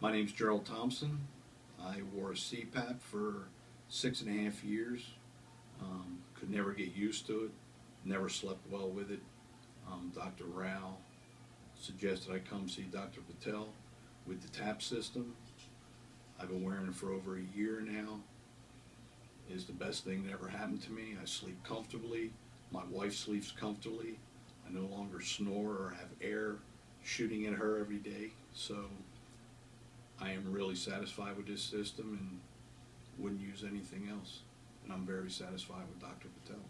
My name's Gerald Thompson. I wore a CPAP for 6.5 years. Could never get used to it. Never slept well with it. Dr. Rao suggested I come see Dr. Patel with the TAP system. I've been wearing it for over a year now. It's the best thing that ever happened to me. I sleep comfortably. My wife sleeps comfortably. I no longer snore or have air shooting at her every day. So I am really satisfied with this system and wouldn't use anything else. And I'm very satisfied with Dr. Patel.